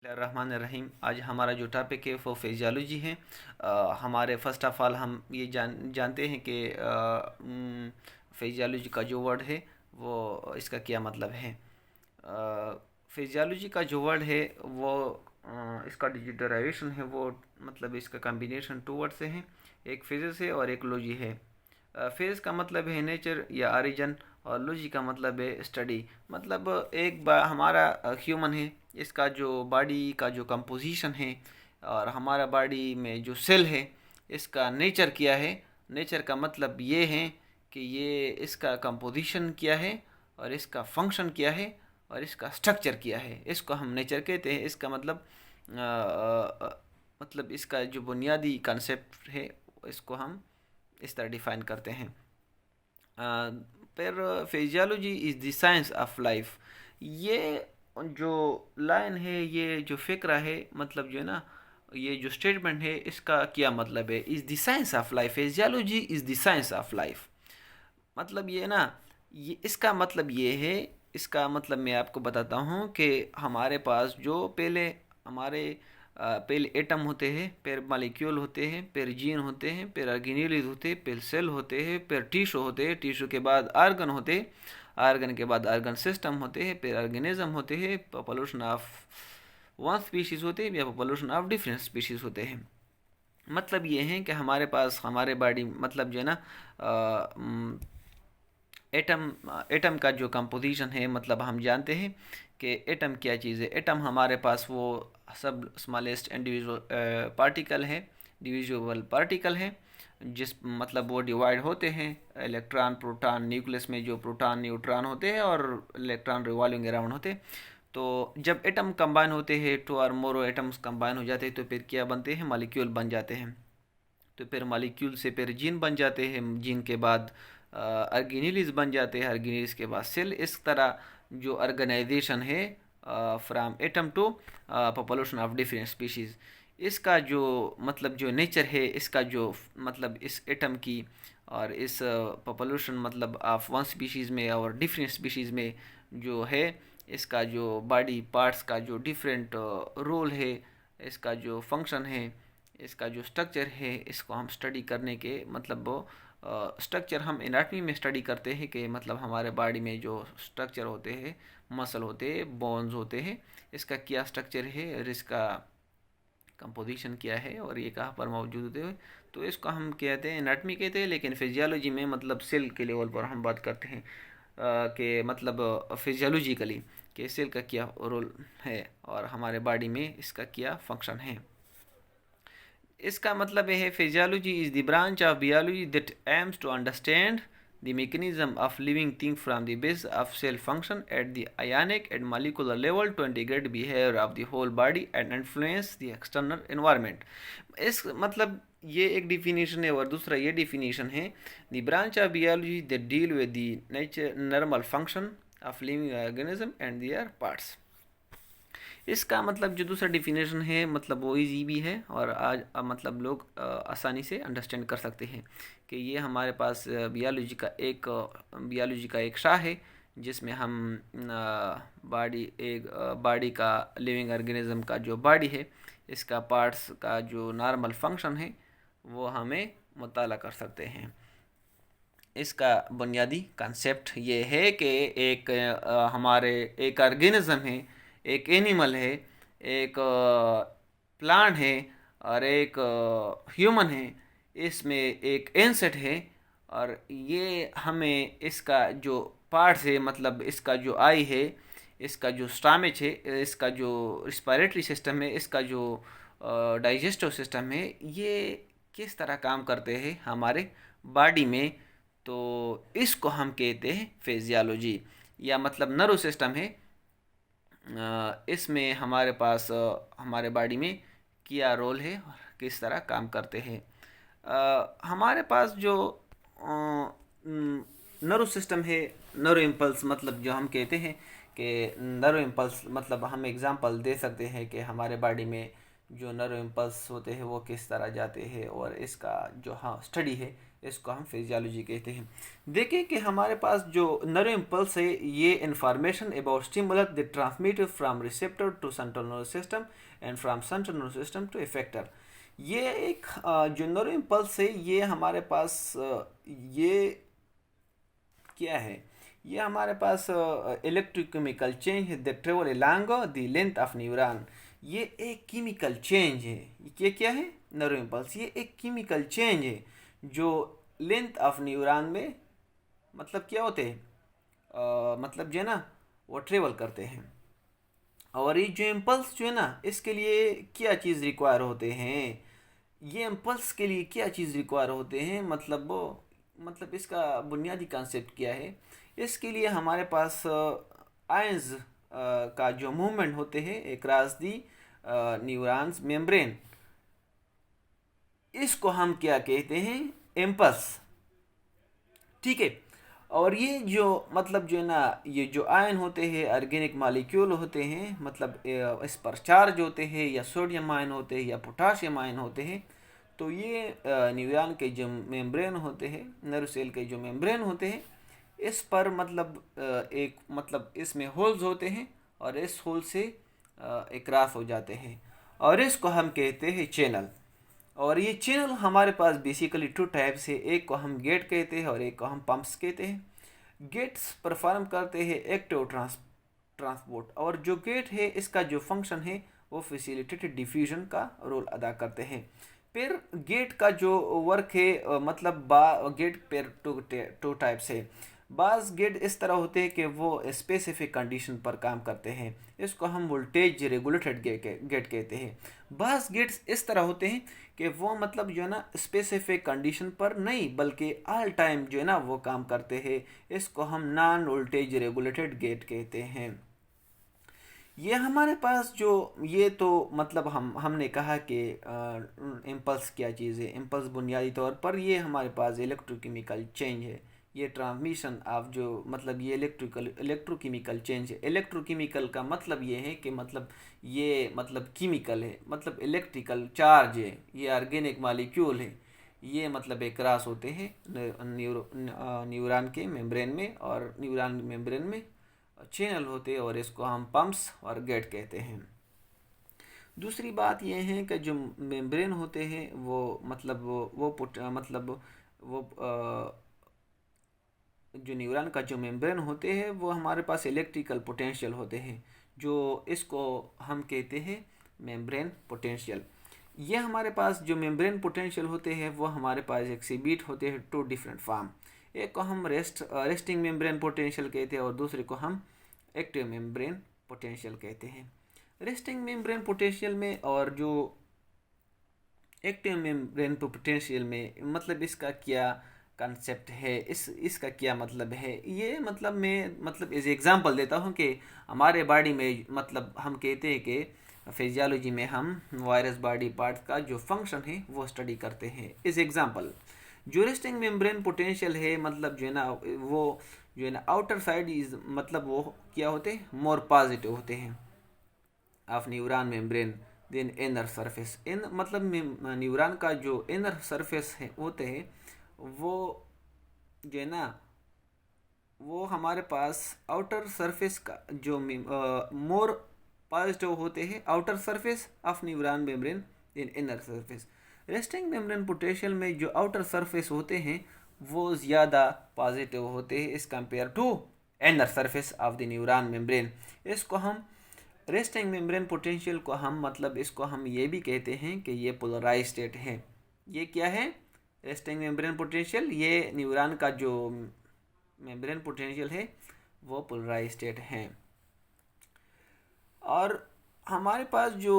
रहमान रहीम। आज हमारा जो टॉपिक है वो फिजियोलॉजी है। हमारे फर्स्ट ऑफ ऑल हम ये जानते हैं कि फिजियोलॉजी का जो वर्ड है वो इसका क्या मतलब है। फिजियोलॉजी का जो वर्ड है वो इसका जो डेरिवेशन है वो मतलब इसका कॉम्बिनेशन टू वर्ड से है। एक फिजिक्स है और एक लॉजी है। फिजिक्स का मतलब है नेचर या ओरिजिन और लॉजी का मतलब है स्टडी। मतलब एक हमारा ह्यूमन है, इसका जो बॉडी का जो कंपोजिशन है और हमारा बॉडी में जो सेल है इसका नेचर क्या है। नेचर का मतलब ये है कि ये इसका कंपोजिशन क्या है और इसका फंक्शन क्या है और इसका स्ट्रक्चर क्या है, इसको हम नेचर कहते हैं। इसका मतलब मतलब इसका जो बुनियादी कॉन्सेप्ट है इसको हम इस तरह डिफाइन करते हैं। पर physiology is the science of life, ये जो लाइन है, ये जो फिक्रा है, मतलब जो है ना, ये जो स्टेटमेंट है इसका क्या मतलब है। Is the science of life, physiology is the science of life. मतलब ये ना, ये इसका मतलब ये है। इसका मतलब मैं आपको बताता हूँ कि हमारे पास जो पहले हमारे पहले एटम होते हैं, फिर मालिक्यूल होते हैं, फिर जीन होते हैं, फिर ऑर्गेनेलिज होते हैं, फिर सेल होते हैं, फिर टिश्यू होते हैं, टिश्यू के बाद आर्गन होते हैं, आर्गन के बाद आर्गन सिस्टम होते हैं, फिर ऑर्गेनिज्म होते हैं, पॉपुलेशन ऑफ वन स्पीशीज़ होते हैं या पॉपुलेशन ऑफ डिफरेंट स्पीशीज़ होते हैं। मतलब ये है कि हमारे पास हमारे बॉडी मतलब जो है ना, एटम एटम का जो कंपोजिशन है, मतलब हम जानते हैं कि एटम क्या चीज़ है। एटम हमारे पास वो सब स्मॉलेस्ट इंडिविजुअल पार्टिकल है, डिविजिबल पार्टिकल है, जिस मतलब वो डिवाइड होते हैं इलेक्ट्रॉन प्रोटॉन। न्यूक्लियस में जो प्रोटॉन न्यूट्रॉन होते हैं और इलेक्ट्रॉन रिवॉल्विंग अराउंड होते हैं। तो जब एटम कंबाइन होते हैं, टू और मोर एटम्स कंबाइन हो जाते हैं, तो फिर क्या बनते हैं, मॉलिक्यूल बन जाते हैं। तो फिर मॉलिक्यूल से फिर जीन बन जाते हैं, जीन के बाद ऑर्गेनेलिज बन जाते हैं, ऑर्गेनेलिज के बाद सेल। इस तरह जो ऑर्गेनाइजेशन है from atom to population of different species, इसका जो मतलब जो नेचर है, इसका जो मतलब इस एटम की और इस पॉपुलेशन मतलब ऑफ वन स्पीशीज़ में और डिफरेंट स्पीशीज़ में जो है, इसका जो बॉडी पार्ट्स का जो डिफरेंट रोल है, इसका जो फंक्शन है, इसका जो स्ट्रक्चर है, इसको हम स्टडी करने के मतलब वो स्ट्रक्चर हम एनाटमी में स्टडी करते हैं कि मतलब हमारे बॉडी में जो स्ट्रक्चर होते हैं, मसल होते हैं, बोन्स होते हैं, इसका क्या स्ट्रक्चर है और इसका कंपोजिशन क्या है और ये कहाँ पर मौजूद होते हैं। तो इसको हम कहते हैं एनाटमी कहते हैं। लेकिन फिजियोलॉजी में मतलब सेल के लेवल पर हम बात करते हैं कि मतलब फिजियोलॉजिकली कि सेल का क्या रोल है और हमारे बॉडी में इसका क्या फंक्शन है। इसका मतलब है physiology is the branch of biology that aims to understand the mechanism of living thing from the base of cell function at the ionic and molecular level to integrate behavior of the whole body and influence the external environment। इस मतलब ये एक definition है और दूसरा ये definition है, the branch of biology that deal with the nature normal function of living organism and their parts। इसका मतलब जो दूसरा डिफिनेशन है मतलब वो इजी भी है और आज मतलब लोग आसानी से अंडरस्टैंड कर सकते हैं कि ये हमारे पास बियोलॉजी का एक शाह है, जिसमें हम बॉडी का लिविंग ऑर्गेनिज्म का जो बॉडी है, इसका पार्ट्स का जो नॉर्मल फंक्शन है वो हमें मुताला कर सकते हैं। इसका बुनियादी कंसेप्ट ये है कि एक हमारे एक ऑर्गेनिज्म है, एक एनिमल है, एक प्लांट है और एक ह्यूमन है, इसमें एक इंसेक्ट है। और ये हमें इसका जो पार्ट्स है, मतलब इसका जो आई है, इसका जो स्टमच है, इसका जो रिस्पायरेटरी सिस्टम है, इसका जो डाइजेस्टिव सिस्टम है, ये किस तरह काम करते हैं हमारे बॉडी में। तो इसको हम कहते हैं फिजियोलॉजी, या मतलब नर्व सिस्टम है। इसमें हमारे पास हमारे बॉडी में क्या रोल है और किस तरह काम करते हैं। हमारे पास जो नर्व सिस्टम है, नर्व इम्पल्स मतलब जो हम कहते हैं कि नर्व इम्पल्स, मतलब हम एग्जांपल दे सकते हैं कि हमारे बॉडी में जो नर्व इम्पल्स होते हैं वो किस तरह जाते हैं और इसका जो हाँ स्टडी है इसको हम फिजियोलॉजी कहते हैं। देखिए कि हमारे पास जो नर्व इम्पल्स है, ये information about stimulus the transmitted from receptor to central nervous system and from central nervous system to effector. ये एक जो नर्व इम्पल्स है, ये हमारे पास ये क्या है, ये हमारे पास इलेक्ट्रोकेमिकल चेंज है that travel along the length of neuron. ये एक केमिकल चेंज है। ये क्या है? Nerve impulse. ये एक केमिकल चेंज है जो लेंथ ऑफ न्यूरॉन में मतलब क्या होते हैं, मतलब जो है ना वो ट्रेवल करते हैं। और ये जो इम्पल्स जो है ना, इसके लिए क्या चीज़ रिक्वायर होते हैं, ये इम्पल्स के लिए क्या चीज़ रिक्वायर होते हैं, मतलब वो मतलब इसका बुनियादी कॉन्सेप्ट क्या है। इसके लिए हमारे पास आयंस का जो मूवमेंट होते हैं अक्रॉस दी न्यूरॉन्स मेम्ब्रेन, इसको हम क्या कहते हैं? इम्पल्स। ठीक है। और ये जो मतलब जो है ना, ये जो आयन होते हैं ऑर्गेनिक मॉलिक्यूल होते हैं, मतलब इस पर चार्ज होते हैं, या सोडियम आयन होते हैं या पोटाशियम आयन होते हैं। तो ये न्यूरॉन के जो मेम्ब्रेन होते हैं, नर्व सेल के जो मेम्ब्रेन होते हैं, इस पर मतलब एक मतलब इसमें होल्स होते हैं और इस होल से एक क्रॉस हो जाते हैं और इसको हम कहते हैं चैनल। और ये चैनल हमारे पास बेसिकली टू टाइप्स है, एक को हम गेट कहते हैं और एक को हम पंप्स कहते हैं। गेट्स परफॉर्म करते हैं एक्टिव ट्रांसपोर्ट, और जो गेट है इसका जो फंक्शन है वो फैसिलिटेटेड डिफ्यूजन का रोल अदा करते हैं। फिर गेट का जो वर्क है मतलब गेट पर टू टाइप्स है। बाज़ गेट इस तरह होते हैं कि वो स्पेसिफिक कंडीशन पर काम करते हैं, इसको हम वोल्टेज रेगुलेटेड गेट कहते हैं। बाज़ गेट्स इस तरह होते हैं कि वो मतलब जो है ना स्पेसिफिक कंडीशन पर नहीं बल्कि ऑल टाइम जो है ना वो काम करते हैं, इसको हम नॉन वोल्टेज रेगुलेटेड गेट कहते हैं। ये हमारे पास जो ये तो मतलब हमने कहा कि इम्पल्स क्या चीज़ है। इम्पल्स बुनियादी तौर पर ये हमारे पास इलेक्ट्रोकेमिकल चेंज है, ये ट्रांसमिशन ऑफ जो मतलब ये इलेक्ट्रोकेमिकल चेंज है। इलेक्ट्रोकेमिकल का मतलब ये है कि मतलब ये मतलब केमिकल है, मतलब इलेक्ट्रिकल चार्ज है, ये ऑर्गेनिक मॉलिक्यूल है, ये मतलब एक क्रॉस होते हैं न्यूरॉन के मेम्ब्रेन में, और न्यूरॉन मेम्ब्रेन में चैनल होते हैं और इसको हम पंप्स और गेट कहते हैं। दूसरी बात यह है कि जो मेम्ब्रेन होते हैं वो मतलब मतलब वो जो न्यूरॉन का जो मेम्ब्रेन होते हैं वो हमारे पास इलेक्ट्रिकल पोटेंशियल होते हैं, जो इसको हम कहते हैं मेम्ब्रेन पोटेंशियल। ये हमारे पास जो मेम्ब्रेन पोटेंशियल होते हैं वो हमारे पास एक्सिबिट होते हैं टू डिफरेंट फॉर्म। एक को हम रेस्टिंग मेम्ब्रेन पोटेंशियल कहते हैं और दूसरे को हम एक्टिव मेम्ब्रेन पोटेंशियल कहते हैं। रेस्टिंग मेम्ब्रेन पोटेंशियल में और जो एक्टिव मेम्ब्रेन पोटेंशियल में मतलब इसका क्या कंसेप्ट है, इसका क्या मतलब है, ये मतलब मैं मतलब इस एग्जांपल देता हूँ कि हमारे बॉडी में मतलब हम कहते हैं कि फिजियोलॉजी में हम वायरस बॉडी पार्ट्स का जो फंक्शन है वो स्टडी करते हैं। इस एग्जांपल जो रेस्टिंग मेम्ब्रेन पोटेंशियल है मतलब जो है ना वो जो है ना आउटर साइड इज मतलब वो क्या होते हैं, मोर पॉजिटिव होते हैं of neuron membrane then inner surface. In मतलब न्यूरॉन का जो इनर सरफेस है होते हैं वो जो है ना वो हमारे पास आउटर सरफेस का जो मोर पॉजिटिव होते हैं outer surface of neuron membrane in inner surface. Resting membrane potential में जो आउटर सरफेस होते हैं वो ज़्यादा पॉजिटिव होते हैं इस compare to inner surface of the neuron membrane. इसको हम रेस्टिंग मेम्ब्रेन पोटेंशियल को हम मतलब इसको हम ये भी कहते हैं कि ये पोलराइज स्टेट है। ये क्या है? Resting membrane potential. ये न्यूरॉन का जो मेम्ब्रेन पोटेंशियल है वो पोलराइज स्टेट है। और हमारे पास जो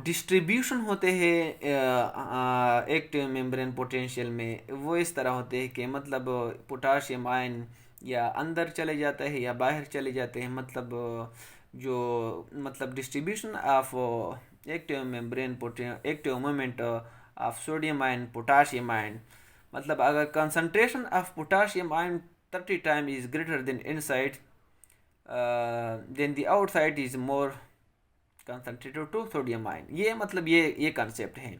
डिस्ट्रीब्यूशन होते हैं एक्टिव मेम्ब्रेन पोटेंशियल में वो इस तरह होते हैं कि मतलब पोटाशियम आयन या अंदर चले जाता है या बाहर चले जाते हैं। मतलब जो मतलब distribution of active membrane active movement of sodium ion potassium ion, मतलब अगर concentration of potassium ion 30 time is greater than inside than the outside is more concentrated to sodium ion. ये मतलब ये कंसेप्ट है।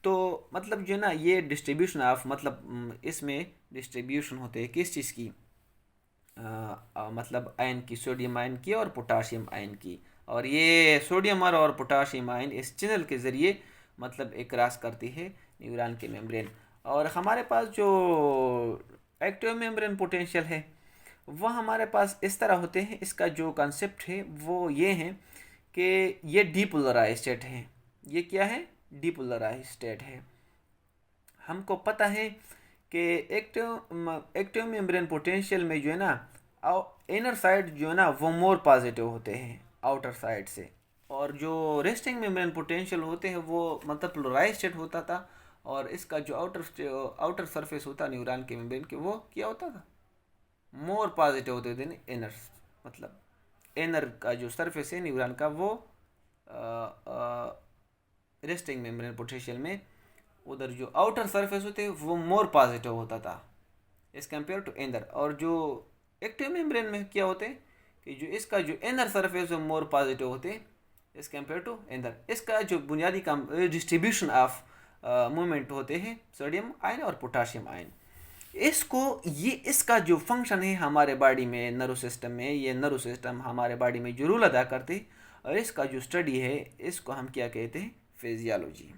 तो मतलब जो है ना, ये डिस्ट्रीब्यूशन ऑफ मतलब इसमें डिस्ट्रीब्यूशन होते हैं किस चीज़ की, मतलब आयन की, सोडियम आयन की और पोटाशियम आयन की। और ये सोडियम और पोटाशियम आयन इस चैनल के ज़रिए मतलब एक क्रॉस करती है न्यूरॉन के मेम्ब्रेन। और हमारे पास जो एक्टिव मेम्ब्रेन पोटेंशियल है वह हमारे पास इस तरह होते हैं। इसका जो कंसेप्ट है वो ये है कि ये डीपोलराइज स्टेट है। ये क्या है? डीपोलराइज स्टेट है। हमको पता है कि एक्टिव मेम्ब्रेन पोटेंशियल में जो है ना, इनर साइड जो है ना वो मोर पॉजिटिव होते हैं आउटर साइड से, और जो रेस्टिंग मेम्ब्रेन पोटेंशियल होते हैं वो मतलब पोलराइज स्टेट होता था। और इसका जो आउटर सरफेस होता न्यूरॉन के मेम्ब्रेन के, वो क्या होता था? मोर पॉजिटिव होते थे इनर, मतलब इनर का जो सरफेस है न्यूरॉन का वो रेस्टिंग मेम्ब्रेन पोटेंशियल में, उधर जो आउटर सरफेस होते वो मोर पॉजिटिव होता था एज कम्पेयर टू इनर। और जो एक्टिव मेम्ब्रेन में क्या होते कि जो इसका जो इनर सरफेस है मोर पॉजिटिव होते एज कम्पेयर टू इनर। इसका जो बुनियादी काम डिस्ट्रीब्यूशन ऑफ मूवमेंट होते हैं सोडियम आयन और पोटाशियम आयन। इसको ये इसका जो फंक्शन है हमारे बॉडी में, नर्व सिस्टम में, ये नर्व सिस्टम हमारे बॉडी में जो रोल अदा करते हैं, और इसका जो स्टडी है इसको हम क्या कहते हैं? फिजियोलॉजी।